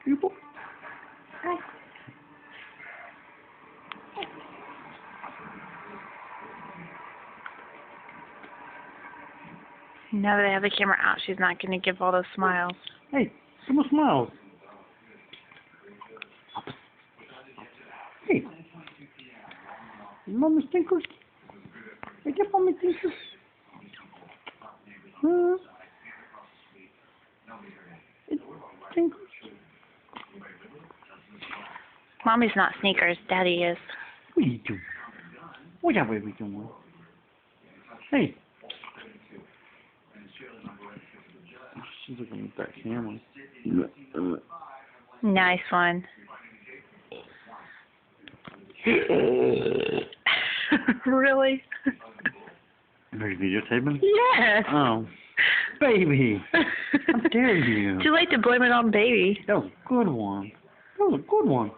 People. Hi. Now that I have the camera out, she's not going to give all those smiles. Hey, someone smiles. Hey. Mommy stinkers. Hey, get mommy stinkers. It stinkers. Mommy's not sneakers. Daddy is. What are you doing? What that baby doing? Hey. She's looking at that camera. Nice one. Really? Are you videotaping? Yes. Oh. Baby. How dare you? Too late to blame it on baby. That was a good one. That was a good one.